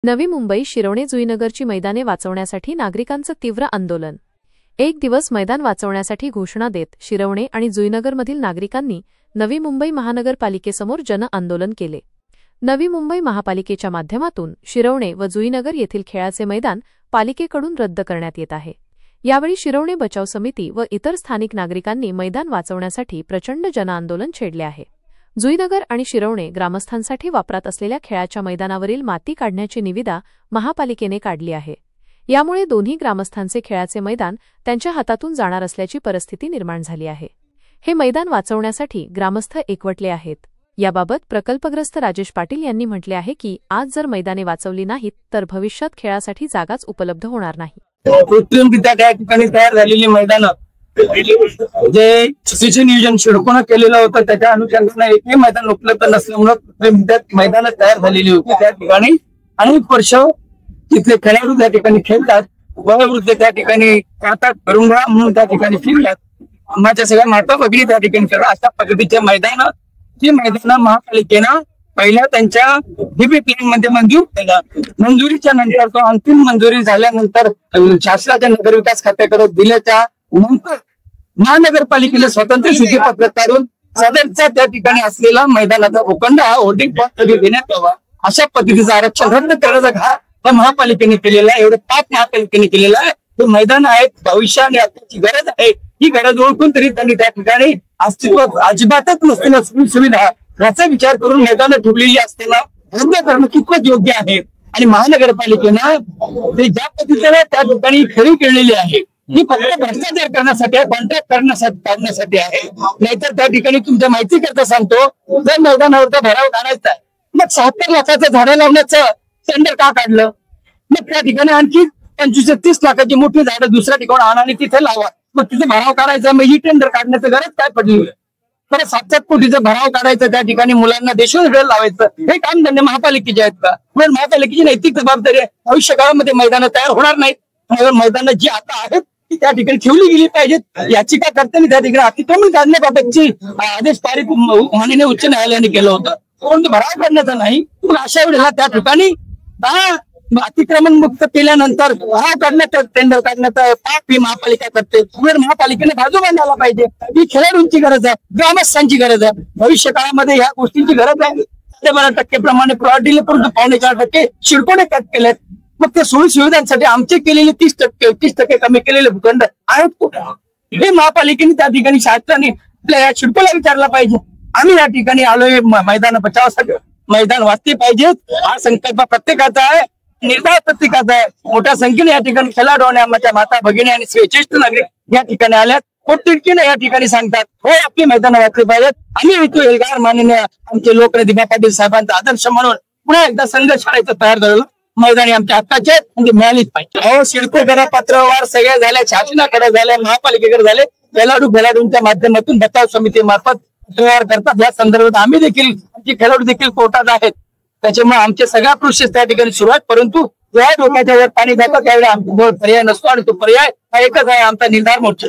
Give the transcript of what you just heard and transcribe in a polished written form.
नवी मुंबई शिरवणे जुईनगरची मैदाने वाचवण्यासाठी नागरिकांचं तीव्र आंदोलन। एक दिवस मैदान वाचवण्यासाठी घोषणा देत शिरवणे आणि जुईनगरमधील नागरिकांनी नवी मुंबई महानगरपालिकेसमोर जन आंदोलन केले। नवी मुंबई महापालिकेच्या माध्यमातून शिरवणे व जुईनगर येथील खेळाचे मैदान पालिकेकडून रद्द करण्यात येत आहे। यावेळी शिरवणे बचाव समिती व इतर स्थानिक नागरिकांनी मैदान वाचवण्यासाठी प्रचंड जनआंदोलन छेडले आहे। जुईनगर आणि शिरवणे ग्रामस्थांसाठी वापरात असलेल्या खेळाच्या मैदानावरील माती काढण्याची निविदा महापालिकेने काढली आहे। यामुळे दोन्ही ग्रामस्थांचे खेळाचे मैदान त्यांच्या हातातून जाणार असल्याची परिस्थिती निर्माण झाली आहे। हे मैदान वाचवण्यासाठी ग्रामस्थ एकवटले आहेत। याबाबत प्रकल्पग्रस्त राजेश पाटील यांनी म्हटले आहे की आज जर मैदाने वाचवली नाहीत तर भविष्यात खेळासाठी जागाच उपलब्ध होणार नाही। कृत्रिमरित्या त्या ठिकाणी तयार झालेली मैदानं जे चुकीचे नियोजन शिडकोनं केलेलं होतं त्याच्या अनुषंगाने एकही मैदान उपलब्ध नसल्यामुळे मैदान तयार झालेली होती। त्या ठिकाणी अनेक वर्ष तिथले खेळाडू त्या ठिकाणी खेळतात, वयोवृद्ध त्या ठिकाणी खेळतात, तरुणगा म्हणून त्या ठिकाणी फिरतात, माझ्या सगळ्या माता भगिनी त्या ठिकाणी खेळतात। अशा पद्धतीचे मैदान महापालिकेनं पहिल्या त्यांच्या डीपी प्लॅन मध्ये मंजूर केलं। मंजुरीच्या नंतर तो अंतिम मंजुरी झाल्यानंतर शासनाच्या नगरविकास खात्याकडे दिल्याच्या नंतर महानगरपालिकेला स्वतंत्र सूचीपत्रक काढून सदरच्या त्या ठिकाणी असलेला मैदानाचा भूखंड हा होल्डिंग पॉईंट देण्यात यावा अशा पद्धतीचं आरक्षण रद्द करण्याचा घात त्या महापालिकेने केलेला आहे। एवढं पाप महापालिकेने केलेला आहे। हे मैदान आहेत, भविष्य आणि आताची गरज आहे, ही गरज ओळखून तरी त्यांनी त्या ठिकाणी अस्तित्व अजिबातच नसलेल्या सुविधा याचा विचार करून मैदानं ठेवलेली असताना रद्द करणं कितपत योग्य आहे। आणि महानगरपालिकेनं ते ज्या पद्धतीने त्या ठिकाणी खेळी केलेली आहे ही फक्त भ्रष्टाचार करण्यासाठी आहे, कॉन्ट्रॅक्ट करण्यासाठी आहे। नाहीतर त्या ठिकाणी तुमच्या माहिती करता सांगतो, जर मैदानावरचा भराव काढायचा आहे मग 76 लाखाचं झाडं लावण्याचं टेंडर का काढलं? मग त्या ठिकाणी आणखी 25-30 लाखाची मोठी झाडं दुसऱ्या ठिकाणी आणा आणि तिथे लावा, मग तिथे भराव काढायचा, मग ही टेंडर काढण्याचं गरज काय पडली? तर 7-7 कोटीचा भराव काढायचं, त्या ठिकाणी मुलांना देशोधड लावायचं, हे काम धंदे महापालिकेचे आहेत का? म्हणजे महापालिकेची नैतिक जबाबदारी आहे। भविष्य काळामध्ये मैदानं तयार होणार नाहीत, मैदानं जी आता आहेत ती त्या ठिकाणी ठेवली गेली पाहिजेत। याचिका करताना त्या ठिकाणी अतिक्रमण काढण्याबाबतची आदेश पारित माननीय उच्च न्यायालयाने केलं होतं, परंतु भराव काढण्याचा नाही। मग अशा वेळेला त्या ठिकाणी अतिक्रमण मुक्त केल्यानंतर भराव काढण्याचं टेंडर काढण्याचं पाप ही महापालिका करते। महापालिकेने बाजू बांधायला पाहिजे। ही खेळाडूंची गरज आहे, ग्रामस्थांची गरज आहे, भविष्य काळामध्ये ह्या गोष्टींची गरज आहे। 12% प्रमाणे प्रॉपर्टीला परंतु 4.5% शिडकोने कट केलेत। मग त्या सोयी सुविधांसाठी आमचे केलेले 30% कमी केलेले भूखंड आहेत कुठे? हे महापालिकेने त्या ठिकाणी शासनाने आपल्या शिडकोला विचारला पाहिजे। आम्ही या ठिकाणी आलोय मैदान बचावासाठी, मैदान वाचले पाहिजेत हा संकल्प प्रत्येकाचा आहे, निर्धार प्रत्येकाचा आहे। मोठ्या संख्येने या ठिकाणी खेळाडू आणि आमच्या माता भगिनी आणि ज्येष्ठ नागरिक या ठिकाणी आल्यात, पोटतिडकीने या ठिकाणी सांगतात हो आपली मैदान वाचली पाहिजेत। आम्ही हेतू एल्गार माननीय आमचे लोकनेते दिबा पाटील साहेबांचा आदर्श म्हणून पुन्हा एकदा संघर्ष करायचं तयार झालं। मैदानी आमच्या हक्काचे म्हणजे मिळालीच पाहिजे। हो, सिडको पत्रव्यवहार सगळ्या झाल्या, शासनाकडे झाल्या, महापालिकेकडे झाले, खेळाडूंच्या माध्यमातून बचाव समिती मार्फत व्यवहार करतात। या संदर्भात आम्ही देखील आमचे खेळाडू देखील कोर्टात आहेत, त्याच्यामुळे आमच्या सगळ्या प्रोसेस त्या ठिकाणी सुरुवात, परंतु जेव्हा डोक्याच्या वर पाणी जातं त्यावेळी आमचा पर्याय नसतो आणि तो पर्याय हा एकच आहे, आमचा निर्धार मोर्चा।